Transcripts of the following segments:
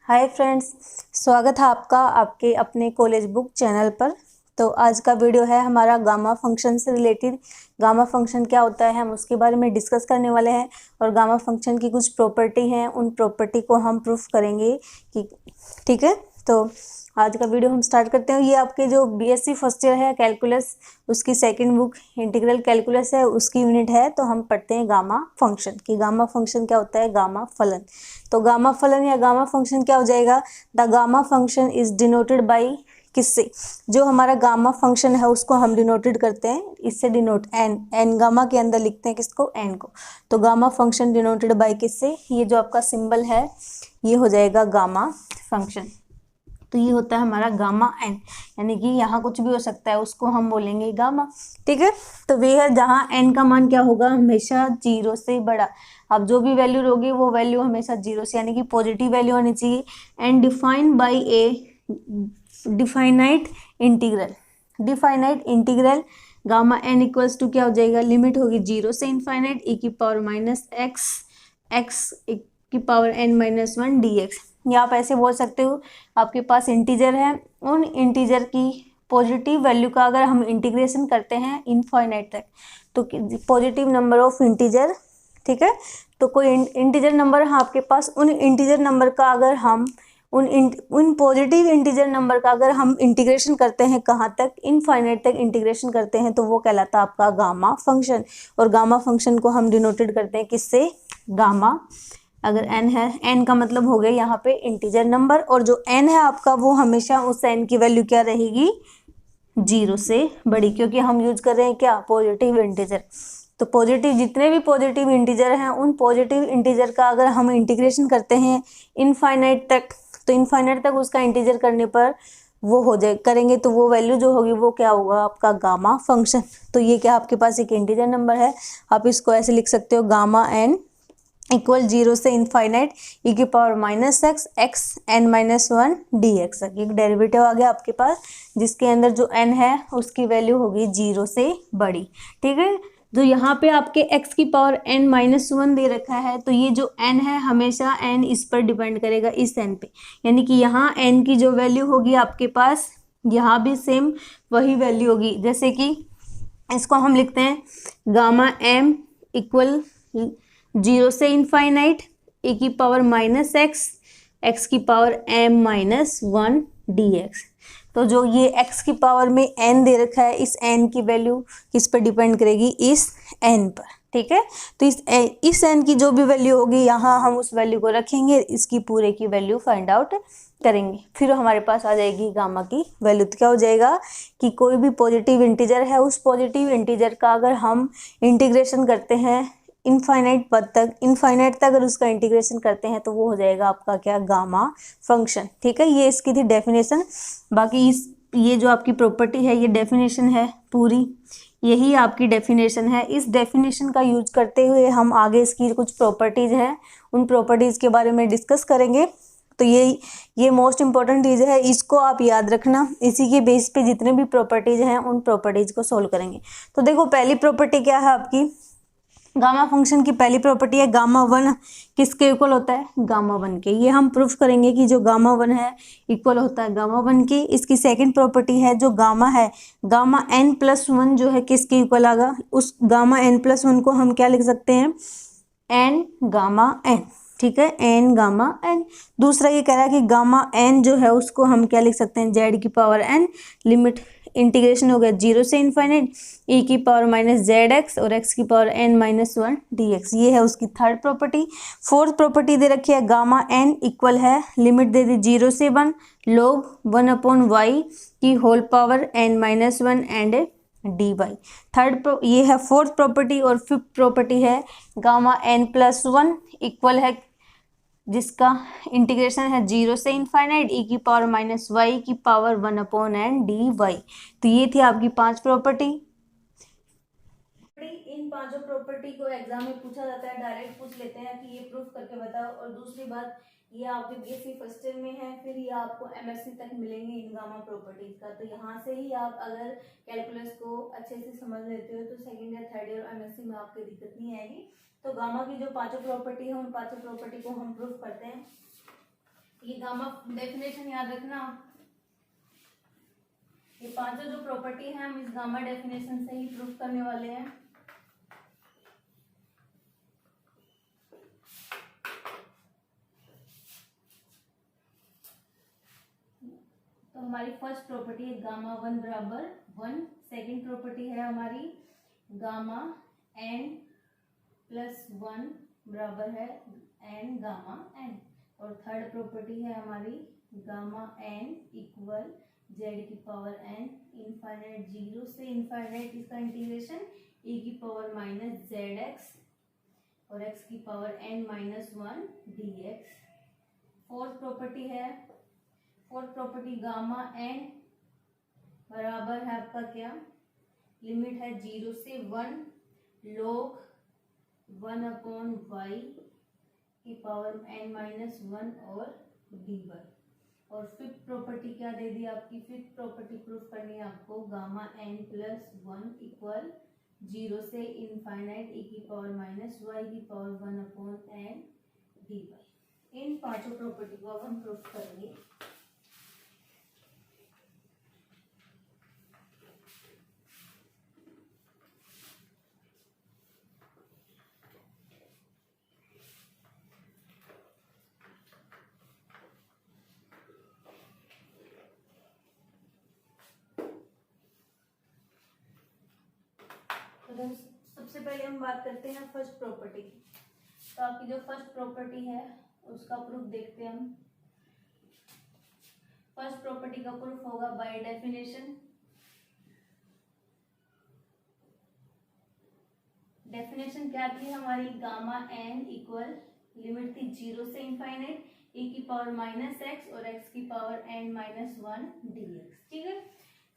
Hi friends, स्वागत है आपका आपके अपने कॉलेज बुक चैनल पर। तो आज का वीडियो है हमारा गामा फंक्शन से रिलेटेड। गामा फंक्शन क्या होता है हम उसके बारे में डिस्कस करने वाले हैं और गामा फंक्शन की कुछ प्रॉपर्टी हैं, उन प्रॉपर्टी को हम प्रूफ करेंगे कि ठीक है। तो आज का वीडियो हम स्टार्ट करते हैं। ये आपके जो बीएससी फर्स्ट ईयर है कैलकुलस, उसकी सेकंड बुक इंटीग्रल कैलकुलस है, उसकी यूनिट है। तो हम पढ़ते हैं गामा फंक्शन कि गामा फंक्शन क्या होता है, गामा फलन। तो गामा फलन या गामा फंक्शन क्या हो जाएगा, the gamma function is denoted by किससे, जो हमारा गामा फंक्शन है उसको हम डिनोटेड करते हैं इससे, डिनोट एन गामा के अंदर लिखते हैं किसको, एन को। तो गामा फंक्शन डिनोटेड बाई किससे, ये जो आपका सिंबल है ये हो जाएगा गामा फंक्शन। तो ये होता है हमारा गामा एन, यानी कि यहाँ कुछ भी हो सकता है उसको हम बोलेंगे गामा, ठीक है। तो वे है जहाँ एन का मान क्या होगा, हमेशा 0 से बड़ा। अब जो भी वैल्यू होगी वो वैल्यू हमेशा 0 से, यानी कि पॉजिटिव वैल्यू आनी चाहिए। And defined by a definite integral. Definite integral gamma n equals to क्या हो जाएगा, लिमिट होगी 0 से इनफाइनाइट e की पावर माइनस एक्स की पावर n-1 dx। या आप ऐसे बोल सकते हो, आपके पास इंटीजर है, उन इंटीजर की पॉजिटिव वैल्यू का अगर हम इंटीग्रेशन करते हैं इनफाइनाइट तक, तो पॉजिटिव नंबर ऑफ इंटीजर, ठीक है। तो कोई इंटीजर नंबर है आपके पास, उन इंटीजर नंबर का अगर हम उन पॉजिटिव इंटीजर नंबर का अगर हम इंटीग्रेशन करते हैं कहाँ तक, इनफाइनाइट तक इंटीग्रेशन करते हैं, तो वो कहलाता है आपका गामा फंक्शन। और गामा फंक्शन को हम डिनोटेड करते हैं किससे, गामा। अगर n है, n का मतलब हो गया यहाँ पे इंटीजर नंबर, और जो n है आपका वो हमेशा उस n की वैल्यू क्या रहेगी, 0 से बड़ी, क्योंकि हम यूज कर रहे हैं क्या, पॉजिटिव इंटीजर। तो पॉजिटिव जितने भी पॉजिटिव इंटीजर हैं, उन पॉजिटिव इंटीजर का अगर हम इंटीग्रेशन करते हैं इनफाइनाइट तक, तो इनफाइनाइट तक उसका इंटीजर करने पर वो हो जाए करेंगे, तो वो वैल्यू जो होगी वो क्या होगा, आपका गामा फंक्शन। तो ये क्या आपके पास एक इंटीजर नंबर है, आप इसको ऐसे लिख सकते हो, गामा एन इक्वल 0 से इनफाइनाइट e की power minus x n-1 dx। एक डेरिवेटिव आ गया आपके पास जिसके अंदर जो n है उसकी वैल्यू होगी 0 से बड़ी, ठीक है। जो यहाँ पे आपके x की पावर n-1 दे रखा है, तो ये जो n है हमेशा n इस पर डिपेंड करेगा, इस n पे, यानी कि यहाँ n की जो वैल्यू होगी आपके पास, यहाँ भी सेम वही वैल्यू होगी। जैसे कि इसको हम लिखते हैं गामा m इक्वल 0 से इनफाइनाइट e की पावर माइनस एक्स की पावर m-1 dx। तो जो ये x की पावर में n दे रखा है, इस n की वैल्यू किस पर डिपेंड करेगी, इस n पर, ठीक है। तो इस n की जो भी वैल्यू होगी यहाँ हम उस वैल्यू को रखेंगे, इसकी पूरे की वैल्यू फाइंड आउट करेंगे, फिर हमारे पास आ जाएगी गामा की वैल्यू। तो क्या हो जाएगा कि कोई भी पॉजिटिव इंटीजर है, उस पॉजिटिव इंटीजर का अगर हम इंटीग्रेशन करते हैं इनफाइनाइट पद तक, इनफाइनाइट तक अगर उसका इंटीग्रेशन करते हैं तो वो हो जाएगा आपका क्या, गामा फंक्शन, ठीक है। ये इसकी थी डेफिनेशन। बाकी ये जो आपकी प्रॉपर्टी है ये डेफिनेशन है पूरी, यही आपकी डेफिनेशन है। इस डेफिनेशन का यूज करते हुए हम आगे इसकी कुछ प्रॉपर्टीज हैं, उन प्रॉपर्टीज के बारे में डिस्कस करेंगे। तो ये मोस्ट इंपॉर्टेंट चीज़ है, इसको आप याद रखना। इसी के बेस पे जितने भी प्रॉपर्टीज हैं उन प्रॉपर्टीज को सोल्व करेंगे। तो देखो पहली प्रॉपर्टी क्या है आपकी, गामा फंक्शन की पहली प्रॉपर्टी है गामा 1 किसके इक्वल होता है, गामा 1 के। ये हम प्रूफ करेंगे कि जो गामा 1 है इक्वल होता है गामा 1 के। इसकी सेकंड प्रॉपर्टी है जो गामा है, गामा n+1 जो है किसके इक्वल आएगा, उस गामा n+1 को हम क्या लिख सकते हैं, n गामा n, ठीक है, n गामा n। दूसरा ये कह रहा है कि गामा n जो है उसको हम क्या लिख सकते हैं, z की पावर n, लिमिट इंटीग्रेशन हो गया 0 से इनफाइनाइट e की पावर माइनस जेड एक्स और x की पावर n-1 dx। ये है उसकी थर्ड प्रॉपर्टी। फोर्थ प्रॉपर्टी दे रखी है गामा n इक्वल है, लिमिट दे दी 0 से 1 log 1/y की whole power n-1 and dy। ये है फोर्थ प्रॉपर्टी। और फिफ्थ प्रॉपर्टी है गामा n+1 इक्वल है, जिसका इंटीग्रेशन है 0 से इनफाइनाइट e की पावर माइनस वाई की पावर 1/n dy। तो ये थी आपकी 5 प्रॉपर्टी। इन पांचों प्रॉपर्टी को एग्जाम में पूछा जाता है, डायरेक्ट पूछ लेते हैं कि ये प्रूफ करके बताओ। और दूसरी बात ये आपके बीएससी फर्स्ट ईयर में है, फिर ये आपको एमएससी तक मिलेंगे इन गामा प्रॉपर्टीज का। तो यहाँ से ही आप अगर कैलकुलस को अच्छे से समझ लेते हो तो सेकंड या थर्ड ईयर एमएससी में आपकी दिक्कत नहीं आएगी। तो गामा की जो पांचों प्रॉपर्टी है उन पांचों प्रॉपर्टी को हम प्रूफ करते हैं। ये गामा डेफिनेशन याद रखना, ये पांचों जो प्रॉपर्टी है हम इस गामा डेफिनेशन से ही प्रूफ करने वाले हैं। तो हमारी फर्स्ट प्रॉपर्टी है गामा वन बराबर वन। सेकेंड प्रॉपर्टी है हमारी गामा एन प्लस वन बराबर है एन गामा एन। और थर्ड प्रॉपर्टी है हमारी गामा एन इक्वल जेड की पावर एन इनफाइनाइट, जीरो से इनफाइनाइट इसका इंटीग्रेशन e की पावर माइनस जेड एक्स और x की power n minus one d x. Fourth property gamma n बराबर है आपका क्या, लिमिट है जीरो से one log one upon Y की पावर n माइनस वन और dy। और फिफ्थ प्रॉपर्टी क्या दे दी आपकी, फिफ्थ प्रॉपर्टी प्रूफ करनी है आपको gamma n plus one equal zero से इनफाइनाइट e की पावर माइनस वाई की power one upon n d y. इन पांचों प्रॉपर्टी को अब हम प्रूफ करेंगे। तो सबसे पहले हम बात करते हैं फर्स्ट प्रॉपर्टी की। तो आपकी जो फर्स्ट प्रॉपर्टी है उसका प्रूफ देखते हैं हम। फर्स्ट प्रॉपर्टी का प्रूफ होगा बाय डेफिनेशन। डेफिनेशन क्या थी हमारी, गामा एन इक्वल लिमिट थी जीरो से इनफाइनाइट e की पावर माइनस एक्स और x की power n minus one d x. ठीक है,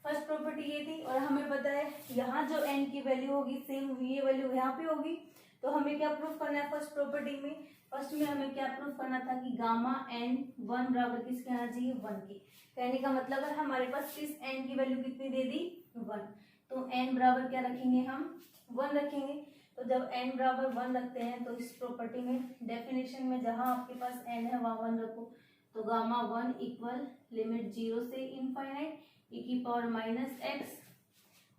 फर्स्ट प्रॉपर्टी ये थी। और हमें पता है यहाँ जो n की वैल्यू होगी सेम ये वैल्यू यहाँ पे होगी। तो हमें क्या प्रूफ करना है फर्स्ट प्रॉपर्टी में, फर्स्ट में हमें क्या प्रूफ करना था कि गामा n वन बराबर किसके आना चाहिए, वन के। कहने का मतलब है हमारे पास इस n की वैल्यू कितनी दे दी, वन। तो n बराबर क्या रखेंगे हम, वन रखेंगे। तो जब n बराबर वन रखते हैं तो इस प्रॉपर्टी में डेफिनेशन में जहां आपके पास n है वहां वन रखो। तो gamma one equal limit zero से इनफाइनाइट e की पावर माइनस एक्स,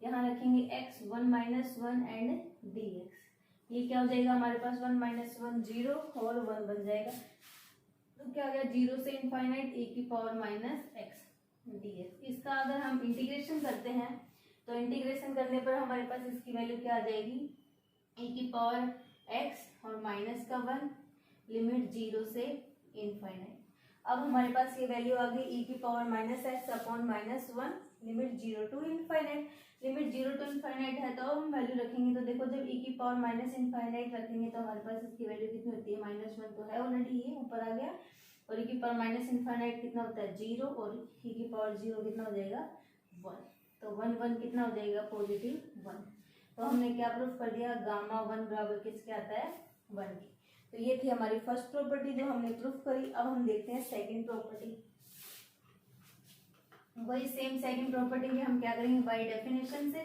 यहाँ रखेंगे x one minus one and D x. ये क्या हो जाएगा हमारे पास, वन माइनस वन जीरो और वन बन जाएगा। तो क्या हो गया, जीरो से इनफाइनाइट e की power minus x D x. इसका अगर हम इंटीग्रेशन करते हैं तो इंटीग्रेशन करने पर हमारे पास इसकी वैल्यू क्या आ जाएगी, e की पावर x और माइनस का वन लिमिट जीरो से इनफाइनाइट। अब हमारे पास ये वैल्यू आ गई e की power minus x upon minus one limit zero to infinite. Limit zero to infinite है तो हम वैल्यू रखेंगे। तो देखो जब e की पावर माइनस इनफाइनाइट रखेंगे तो हमारे पास इसकी वैल्यू कितनी होती है, माइनस वन तो है ऑलरेडी, ये ऊपर आ गया। और e की पावर माइनस इनफाइनाइट कितना होता है, जीरो, और e की पावर जीरो कितना हो जाएगा, वन। तो वन वन कितना हो जाएगा, पॉजिटिव वन। तो हमने क्या प्रूफ कर दिया, गामा वन बराबर किसके आता है, वन की। तो ये थी हमारी फर्स्ट प्रॉपर्टी जो हमने प्रूफ करी। अब हम देखते हैं सेकंड प्रॉपर्टी। वही सेम सेकंड प्रॉपर्टी में हम क्या करेंगे, बाय डेफिनेशन से।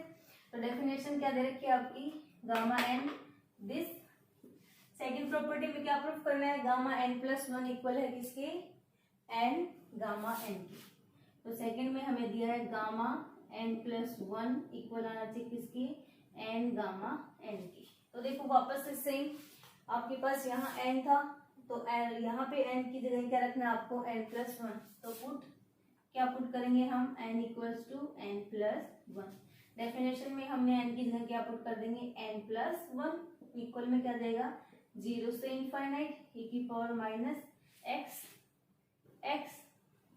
तो डेफिनेशन क्या दे रखी है आपकी, gamma n this. Second property में क्या प्रूफ करना है, gamma n plus one equal है किसके, एन गामा एन की। तो सेकंड में हमें दिया है gamma n plus one equal आना चाहिए किसकी, एन गामा एन की। तो देखो वापस से सेम, आपके पास यहाँ n था तो यहाँ पे n की जगह क्या रखना है आपको, n प्लस वन। तो क्या पुट करेंगे हम, n equals to n plus one. Definition में हमने n की जगह क्या पुट कर देंगे, n प्लस वन इक्वल में क्या जाएगा, जीरो से इनफाइनाइट e की power minus x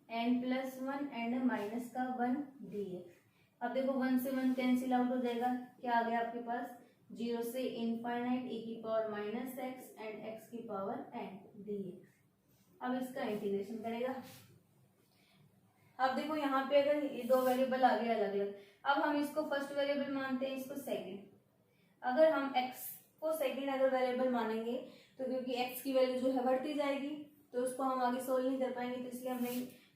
n plus one and minus का वन डी एक्स। अब देखो वन से वन कैंसिल आउट हो जाएगा, क्या आ गया आपके पास, जीरो से इनफाइनाइट e की power minus x and x की पावर n डी एक्स। अब इसका इंटीग्रेशन करेगा। अब देखो यहाँ पे अगर ये दो वेरिएबल आ गए अलग अलग, अब हम इसको फर्स्ट वेरिएबल मानते हैं, इसको सेकंड। अगर हम x को सेकंड अगर वेरिएबल मानेंगे तो क्योंकि x की वैल्यू जो है बढ़ती जाएगी, तो उसको हम आगे सोल्व नहीं कर पाएंगे, तो इसलिए हमने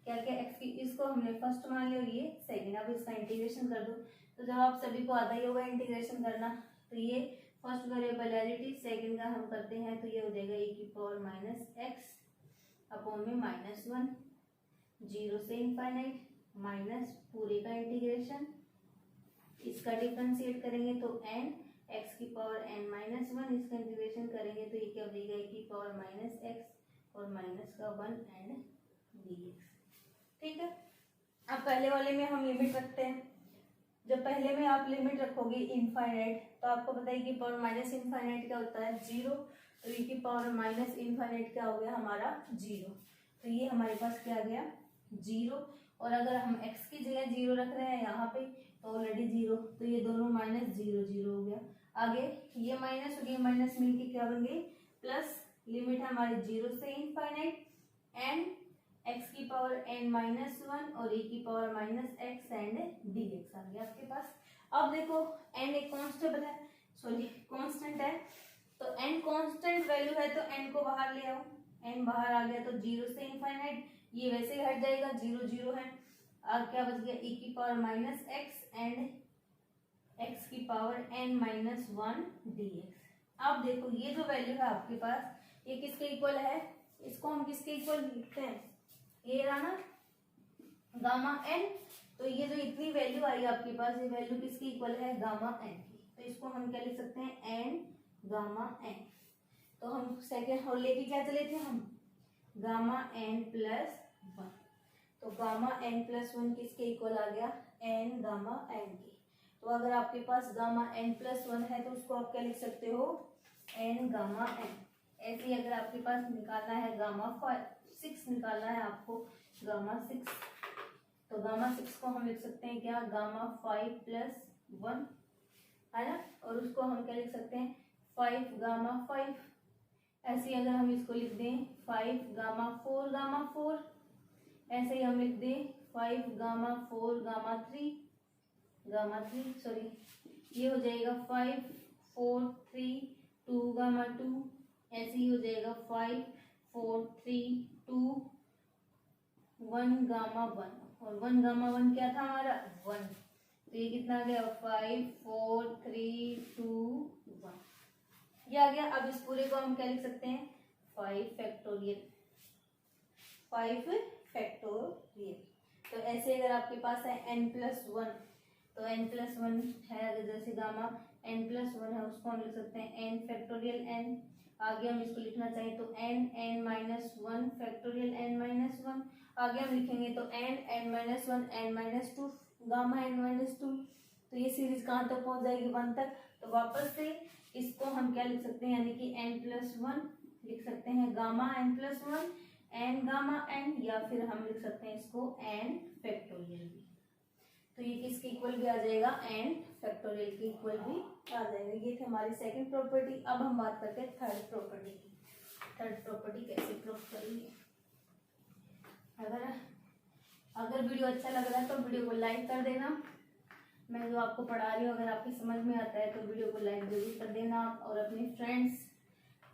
क्या किया, एक्स की इसको हमने फर्स्ट मान लिया और ये सेकेंड। अब इसका इंटीग्रेशन कर दो। तो जब आप सभी को आता ही होगा इंटीग्रेशन करना, तो ये फर्स्ट वेरिएबल एलिटी, सेकेंड का हम करते हैं तो ये हो जाएगा e की पावर माइनस एक्स अपॉन में -1, 0 से इनफाइनाइट माइनस पूरे का इंटीग्रेशन, इसका डिफरेंशिएट करेंगे तो n x की पावर n-1, इसका इंटीग्रेशन करेंगे तो ये क्या हो जाएगा e की पावर माइनस एक्स और माइनस का 1 एंड dx। ठीक है, अब पहले वाले में हम लिमिट रखते हैं। जब पहले में आप लिमिट रखोगे इनफाइनाइट, तो आपको पता है कि पावर माइनस इनफाइनाइट क्या होता है, 0। तो e की पावर माइनस इनफाइनाइट क्या हो गया हमारा 0। तो ये हमारे पास क्या आ गया 0। और अगर हम x की जगह 0 रख रहे हैं यहाँ पे तो ऑलरेडी 0, तो ये दोनों माइनस 0 0 हो गया। आगे ये माइनस और ये माइनस मिलके क्या बन गई प्लस। लिमिट है हमारी 0 से इनफाइनाइट एंड x की पावर n-1 और e की power minus x and dx आ गया आपके पास। अब देखो n एक कांस्टेंट है, सॉरी कांस्टेंट है, तो n कांस्टेंट वैल्यू है तो n को बाहर ले आओ, n बाहर आ गया तो 0 से इनफाइनाइट, ये वैसे ही हट जाएगा, 0 0 है। अब क्या बच गया e की power minus x and x की पावर n-1 dx। अब देखो ये जो वैल्यू है आपके पास ये किसके इक्वल है, इसको हम किसके इक्वल लिखते हैं, ये रहा ना गामा n। तो ये जो इतनी वैल्यू आई आपके पास ये वैल्यू किसकी इक्वल है गामा n की। तो इसको हम क्या लिख सकते हैं n गामा n। तो हम सेकेंड और लेके क्या चले थे हम गामा n प्लस 1। तो गामा n प्लस 1 किसके इक्वल आ गया n गामा n की। तो अगर आपके पास गामा n प्लस 1 है तो उसको आप क्या लिख सकते हो n गामा n। ऐसे ही अगर आपके पास निकालना है गामा 6 निकालना है आपको गामा 6, तो गामा 6 को हम लिख सकते हैं क्या गामा 5 प्लस 1 है ना, और उसको हम क्या लिख सकते हैं 5 गामा 5। ऐसे ही अगर हम इसको लिख दें 5 गामा 4 गामा 4, ऐसे ही हम लिख दें 5 गामा 4 गामा 3 सॉरी ये हो जाएगा 5 4 3 2 गामा 2, ऐसे ही हो जाएगा 5 4 3 2 1 गामा 1 और 1 गामा 1 क्या था हमारा 1। तो ये कितना आ गया 5 4 3 2 1 ये आ गया। अब इस पूरे को हम क्या लिख सकते हैं 5 फैक्टोरियल, 5 फैक्टोरियल। तो ऐसे अगर आपके पास है n प्लस 1 तो n प्लस 1 है, अगर जैसे गामा n प्लस 1 है उसको हम लिख सकते हैं n फैक्टोरियल n। आगे हम इसको लिखना चाहिए तो n minus 1 factorial n minus 1। आगे हम लिखेंगे तो n minus 1 n minus 2 gamma n minus 2। तो ये सीरीज कहाँ तक पहुंच जाएगी 1 तक। तो वापस से इसको हम क्या लिख सकते हैं यानी कि n प्लस 1 लिख सकते हैं gamma n plus 1 n gamma n, या फिर हम लिख सकते हैं इसको n फैक्टोरियल भी। तो ये किसके इक्वल भी आ जाएगा n फैक्टोरियल के इक्वल भी आ जाएगा। ये थे हमारी सेकंड प्रॉपर्टी। अब हम बात करते हैं थर्ड प्रॉपर्टी की। थर्ड प्रॉपर्टी कैसे प्रूव करेंगे। अगर वीडियो अच्छा लग रहा है तो वीडियो को लाइक कर देना। मैं जो आपको पढ़ा रही हूँ अगर आपकी समझ में आता है तो वीडियो को लाइक जरूर कर देना, और अपने फ्रेंड्स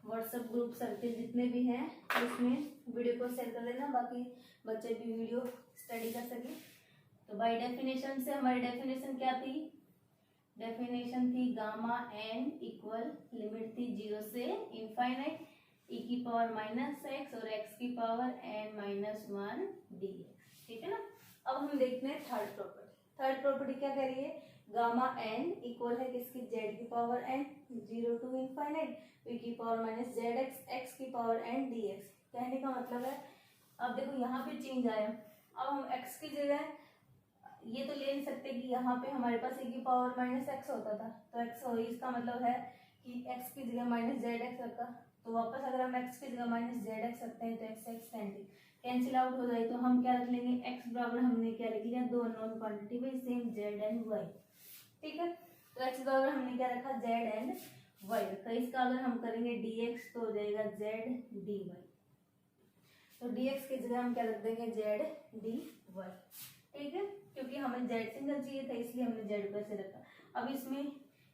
व्हाट्सएप ग्रुप सर्किल जितने भी हैं उसमें वीडियो को शेयर कर देना, बाकी बच्चे भी वीडियो स्टडी कर सके। तो बाय डेफिनेशन से हमारी डेफिनेशन क्या थी, डेफिनेशन थी गामा n इक्वल लिमिट थी 0 से इनफाइनाइट e की पावर माइनस एक्स और x की पावर n-1 dx। ठीक है ना। अब हम देखते हैं थर्ड प्रॉपर्टी। थर्ड प्रॉपर्टी क्या कह रही है गामा n इक्वल है किसकी z की power n 0 to infinite e की power minus z x x की पावर n dx। कहने का मतलब है अब देखो यहाँ पे चेंज आया, अब हम x की जगह ये तो ले नहीं सकते कि यहाँ पे हमारे पास e की पावर माइनस एक्स होता था, तो x हो, इसका मतलब है कि x की जगह माइनस जेड एक्स रखा, तो वापस अगर हम x की जगह माइनस जेड एक्स रखते हैं तो x कैंसिल आउट हो जाए, तो हम क्या रख लेंगे x बराबर हमने क्या लिख लिया दो अननोन क्वांटिटी में सेम z एंड y। ठीक है, तो x बराबर हमने क्या रखा z एंड y रखा। इसका अगर हम करेंगे dx तो हो जाएगा z dy, तो dx की जगह हम क्या रख देंगे z dy। ठीक है, क्योंकि हमें z सिंगल चाहिए था इसलिए हमने z को ऐसे रखा। अब इसमें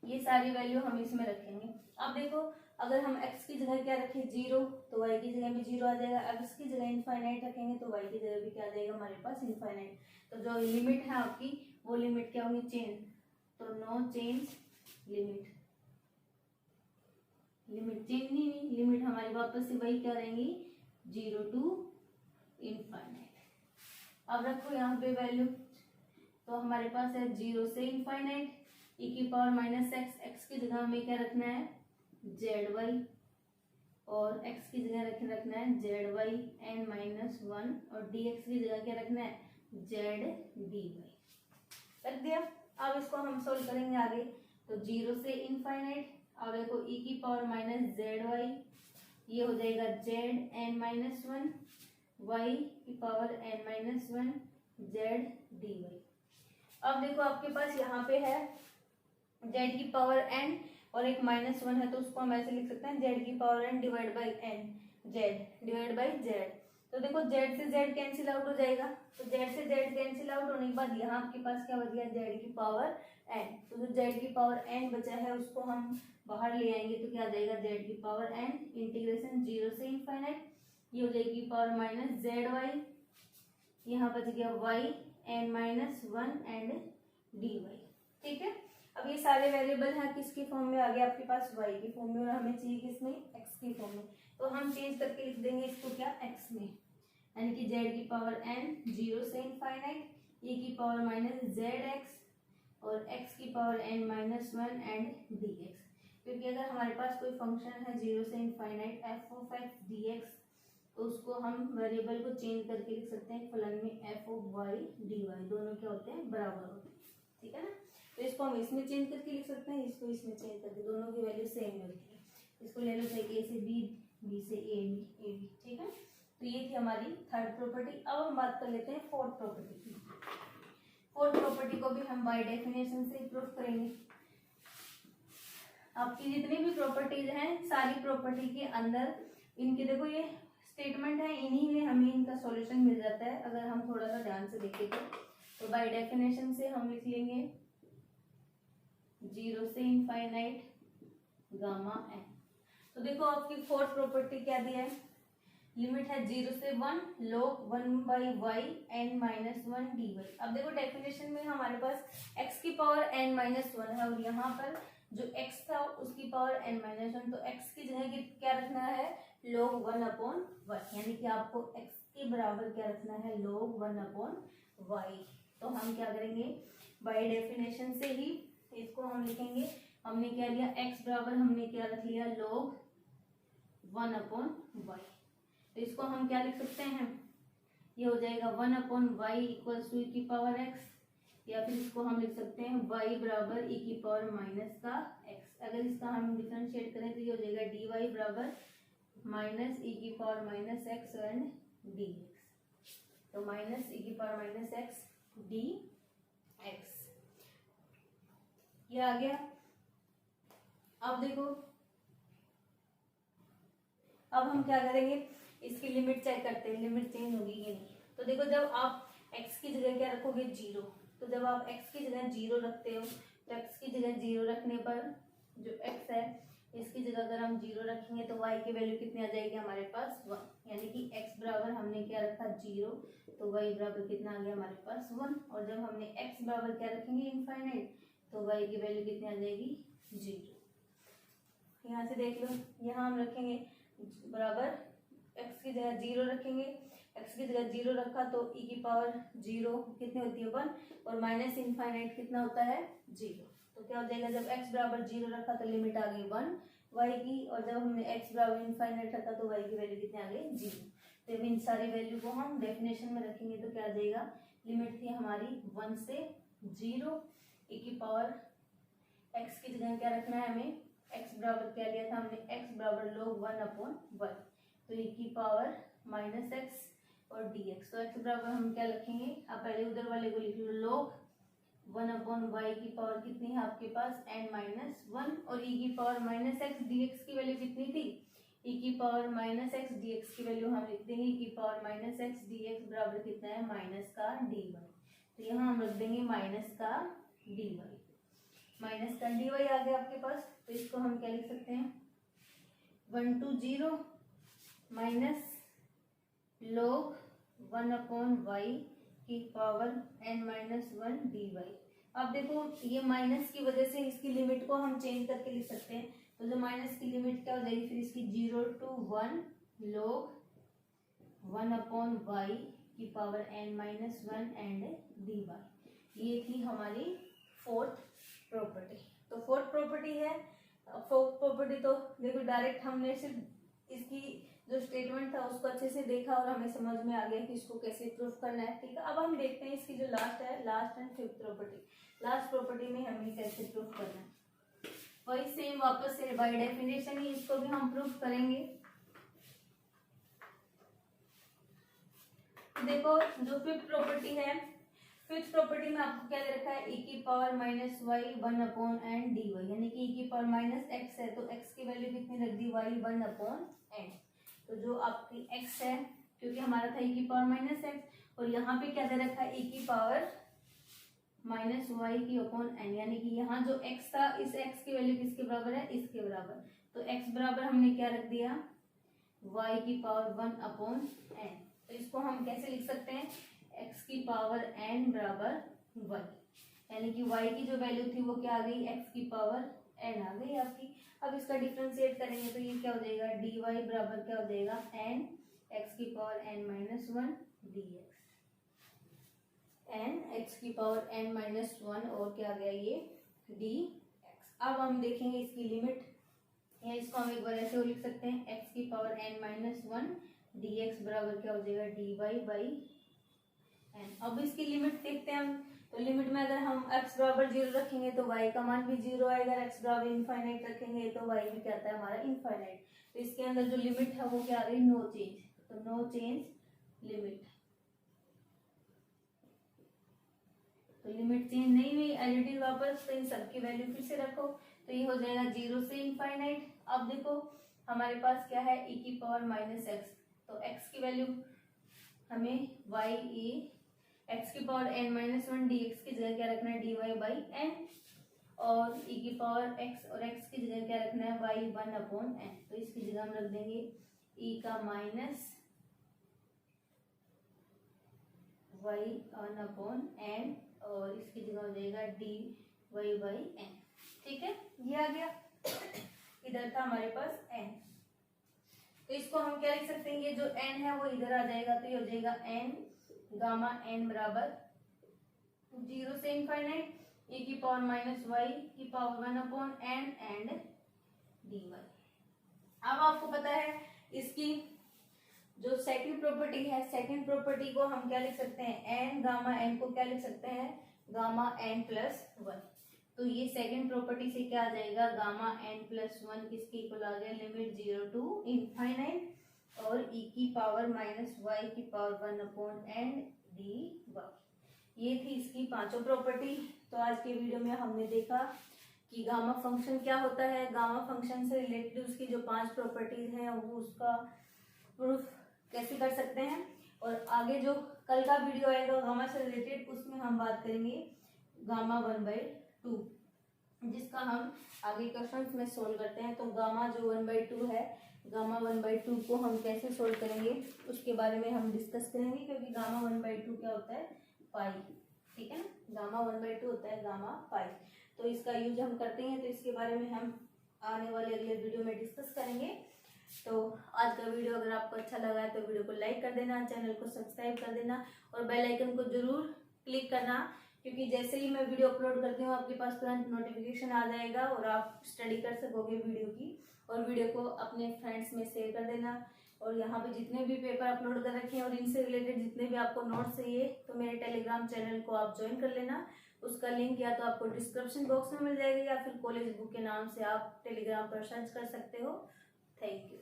ये सारी वैल्यू हम इसमें रखेंगे। अब देखो अगर हम x की जगह क्या रखें 0 तो y की जगह भी 0 आ जाएगा। x की जगह इनफाइनाइट रखेंगे तो y की जगह भी क्या आ जाएगा हमारे पास इनफाइनाइट। तो जो लिमिट है आपकी वो लिमिट क्या होगी चेंज, तो no change limit, limit change नहीं हुई, लिमिट हमारी वापस से वही क्या रहेंगी 0 टू इनफाइनाइट। अब रखो यहाँ पे वैल्यू, तो हमारे पास है 0 से इनफाइनाइट e की पावर माइनस एक्स, एक्स की जगह हमें क्या रखना है जेड वाई, और x की जगह रखना है जेड वाई एन माइनस 1, और dx की जगह क्या रखना है जेड डी वाई। रख दिया। अब इसको हम सोल्व करेंगे आगे, तो 0 से इनफाइनाइट, अब देखो e की पावर माइनस जेड वाई, ये हो जाएगा जेड एन माइनस 1, y की power n minus 1 z d y. अब देखो आपके पास यहाँ पे है z की पावर n और एक -1 है, तो उसको हम ऐसे लिख सकते हैं z की power n divide by n, z divide by z। तो देखो z से z कैंसिल आउट हो जाएगा, तो z से z कैंसिल आउट होने के बाद यहाँ आपके पास क्या बच गया z की पावर n। तो जो z की पावर n बचा है उसको हम बाहर ले आएंगे, तो क्या आ जाएगा z की पावर n इंटीग्रेशन 0 से इनफाइनाइट, ये हो जाएगी पावर माइनस जेड वाई, यहाँ बच गया y n minus 1 and d y. ठीक है। अब ये सारे वेरिएबल हैं किसकी फॉर्म में आ गया आपके पास y की फॉर्म में, और हमें चाहिए किसमें x की फॉर्म में, तो हम चेंज करके लिख देंगे इसको क्या x में, यानी कि z की पावर n 0 से इनफाइनाइट e की पावर माइनस जेड एक्स और x की power n minus 1 and dx। क्योंकि अगर हमारे पास कोई फंक्शन है 0 से infinite f of x dx, तो उसको हम वेरिएबल को चेंज करके लिख सकते हैं फलन में f ऑफ y dy, दोनों क्या होते हैं बराबर होते हैं। ठीक है ना। तो इसको हम इसमें चेंज करके लिख सकते हैं, इसको इसमें चेंज करके, दोनों की वैल्यू सेम होती है। इसको ले लो चाहे a से b, b से a b। ठीक है। तो ये थी हमारी थर्ड प्रॉपर्टी। अब हम बात कर लेते हैं फोर्थ प्रॉपर्टी की। फोर्थ प्रॉपर्टी को भी हम बाय डेफिनेशन से प्रूफ करेंगे। आपकी जितनी भी प्रॉपर्टीज हैं सारी प्रॉपर्टी के अंदर इनके देखो ये स्टेटमेंट है, इन्हीं में हमें इनका सॉल्यूशन मिल जाता है अगर हम थोड़ा सा ध्यान से देखें तो बाय डेफिनेशन से हम लिख लेंगे 0 से इनफाइनाइट गामा n। तो देखो आपकी फोर्थ प्रॉपर्टी क्या दिया है, लिमिट है 0 से 1 log 1 by y n minus 1 d y. अब देखो डेफिनेशन में हमारे पास x की पावर n माइनस 1 है, और यहाँ पर जो x था उसकी पावर n माइनस 1, तो x की जगह क्या रखना है log 1 अपॉन वाई, यानी कि आपको x के बराबर क्या रखना है log 1 अपॉन वाई। तो हम क्या करेंगे बाय डेफिनेशन से ही इसको हम लिखेंगे, हमने क्या लिया x बराबर हमने क्या रख लिया log 1 अपॉन वाई। तो इसको हम क्या लिख सकते हैं, ये हो जाएगा 1 upon y equals to e की पावर x, या फिर इसको हम लिख सकते हैं y बराबर e की पावर माइनस का x। अगर इसका हम डिफरेंशिएट करें तो ये हो जाएगा डी वाई बराबर माइनस e की power minus x and D x. तो माइनस e की power minus x D x ये आ गया। अब देखो अब हम क्या करेंगे, इसकी लिमिट चेक करते हैं, लिमिट चेंज होगी कि नहीं। तो देखो जब आप x की जगह क्या रखोगे 0, तो जब आप x की जगह 0 रखते हो तो x की जगह 0 रखने पर जो x है इसकी जगह अगर हम 0 रखेंगे तो y की वैल्यू कितनी आ जाएगी हमारे पास 1, यानी कि x बराबर हमने क्या रखा 0, तो y बराबर कितना आ गया हमारे पास 1। और जब हमने x बराबर क्या रखेंगे इनफाइनाइट, तो y की वैल्यू कितनी आ जाएगी 0। यहाँ से देख लो, यहाँ हम रखेंगे बराबर x की जगह 0 रखेंगे, x की जगह 0 रखा तो e की पावर 0 कितनी होती है 1, और माइनस इनफाइनाइट कितना होता है 0। तो क्या हो जाएगा जब x बराबर 0 रखा तो लिमिट आ गई 1 y की, और जब हमने x बराबर इनफाइनाइट रखा तो y की वैल्यू कितनी आ गई 0। तो इन सारी वैल्यू को हम डेफिनेशन में रखेंगे तो क्या आ जाएगा, लिमिट थी हमारी 1 से 0 e की पावर x की जगह क्या रखना है हमें, x बराबर क्या लिया था हमने x बराबर log 1 अपॉन 1, तो e की पावर माइनस एक्स और dx। तो x बराबर हम क्या लिखेंगे, आप पहले उधर वाले को लिख लो log 1 अपॉन वाई की पावर कितनी है आपके पास n माइनस 1, और e की पावर माइनस एक्स dx की वैल्यू कितनी थी, e की पावर माइनस एक्स dx की वैल्यू हम लिख देंगे e की पावर माइनस एक्स dx बराबर कितना है माइनस का dy। तो यहाँ हम रख देंगे माइनस का dy। माइनस का dy आ गया आपके पास। तो इसको हम क्या लिख सकते हैं, 120 माइनस log 1/y की पावर n-1 dy। अब देखो ये माइनस की वजह से इसकी लिमिट को हम चेंज करके लिख सकते हैं। तो जो माइनस की लिमिट क्या हो जाएगी फिर इसकी 0 to 1 log 1/y की पावर n-1 एंड dy। ये थी हमारी फोर्थ प्रॉपर्टी। तो फोर्थ प्रॉपर्टी है, फोर्थ प्रॉपर्टी तो देखो डायरेक्ट हमने सिर्फ इसकी जो स्टेटमेंट था उसको अच्छे से देखा और हमें समझ में आ गया कि इसको कैसे प्रूफ करना है। ठीक है, अब हम देखते हैं इसकी जो लास्ट है, last and fifth property. Last property में हमें कैसे प्रूफ करना है, वही सेम वापस से बाय डेफिनेशन ही इसको भी हम प्रूफ करेंगे। देखो जो फिफ्थ प्रॉपर्टी है, फिफ्थ प्रॉपर्टी में आपको क्या दे रखा है, e की power minus Y 1/n dy, यानी कि e की पावर माइनस एक्स है तो x की वैल्यू कितनी रख दी, y 1/n। तो जो आपकी x है, क्योंकि हमारा था e की पावर माइनस एक्स, और यहाँ पे क्या दे रखा है, e की पावर माइनस वाई की अपॉन n, यानी कि यहाँ जो x था इस x की वैल्यू किसके बराबर है, इसके बराबर। तो x बराबर हमने क्या रख दिया, y की पावर 1/n। तो इसको हम कैसे लिख सकते हैं, x की पावर n बराबर 1, यानी कि y की जो वैल्यू थी वो क्या आ गई, x की पावर n आ गई आपकी। अब इसका डिफरेंशिएट करेंगे तो ये क्या हो जाएगा, dy बराबर क्या हो जाएगा, n x की power n-1 dx, n x की पावर n-1 और क्या आ गया ये dx। अब हम देखेंगे इसकी लिमिट, या इसको हम एक बार ऐसे हो लिख सकते हैं, x की पावर n-1 dx बराबर क्या हो जाएगा, dy बाई n। अब इसकी लिमिट देखते हैं हम। तो लिमिट में अगर हम x बराबर 0 रखेंगे तो y का मान भी 0 आएगा, अगर x बराबर इनफाइनाइट रखेंगे तो y भी क्या आता है हमारा इनफाइनाइट। तो इसके अंदर जो लिमिट है वो क्या आ गई, नो चेंज। तो नो चेंज लिमिट, तो लिमिट चेंज नहीं हुई, एज इट इज वापस। तो इन सब की वैल्यू फिर से रखो, तो ये हो जाएगा 0 से इनफाइनाइट। अब देखो हमारे पास क्या है, e की पावर माइनस एक्स, तो x की वैल्यू हमें y e x की पावर n-1 dx की जगह क्या रखना है, dy बाई n, और e की पावर x और x की जगह क्या रखना है, y 1/n। तो इसकी जगह हम रख देंगे e का माइनस y 1/n, और इसकी जगह हो जाएगा dy बाई n। ठीक है, ये आ गया। इधर था हमारे पास n, तो इसको हम क्या लिख सकते हैं, ये जो n है वो इधर आ जाएगा, तो ये हो जाएगा n गामा n बराबर 0 से इनफाइनाइट e की पावर माइनस y की पावर 1/n एंड dy। अब आपको पता है इसकी जो सेकंड प्रॉपर्टी है, सेकंड प्रॉपर्टी को हम क्या लिख सकते हैं, n गामा n को क्या लिख सकते हैं, गामा n प्लस 1। तो ये सेकंड प्रॉपर्टी से क्या आ जाएगा, गामा n प्लस 1 किसके इक्वल आ गया, लिमिट 0 टू इनफाइनाइट और e की पावर माइनस वाई की पावर 1/n dy। ये थी इसकी पांचों प्रॉपर्टी। तो आज के वीडियो में हमने देखा कि गामा फंक्शन क्या होता है, गामा फंक्शन से रिलेटेड उसकी जो 5 प्रॉपर्टीज हैं वो उसका प्रूफ कैसे कर सकते हैं, और आगे जो कल का वीडियो आएगा गामा से रिलेटेड उसमें हम बात करेंगे गामा 1/2, जिसका हम आगे क्वेश्चंस में सोल्व करते हैं। तो गामा जो 1/2 है, गामा 1/2 को हम कैसे सोल्व करेंगे उसके बारे में हम डिस्कस करेंगे, क्योंकि गामा 1/2 क्या होता है, पाई। ठीक है ना, गामा 1/2 होता है गामा पाई। तो इसका यूज हम करते हैं, तो इसके बारे में हम आने वाले अगले वीडियो में डिस्कस करेंगे। तो आज का वीडियो अगर आपको अच्छा लगा है तो वीडियो को लाइक कर देना, चैनल को सब्सक्राइब कर देना और बेल आइकन को जरूर क्लिक करना, क्योंकि जैसे ही मैं वीडियो अपलोड करती हूँ आपके पास तुरंत नोटिफिकेशन आ जाएगा और आप स्टडी कर सकोगे वीडियो की। और वीडियो को अपने फ्रेंड्स में शेयर कर देना। और यहाँ पे जितने भी पेपर अपलोड कर रखे हैं और इनसे रिलेटेड जितने भी आपको नोट्स चाहिए तो मेरे टेलीग्राम चैनल को आप ज्वाइन कर लेना। उसका लिंक या तो आपको डिस्क्रिप्शन बॉक्स में मिल जाएगा या फिर कॉलेज बुक के नाम से आप टेलीग्राम पर सर्च कर सकते हो। Thank you.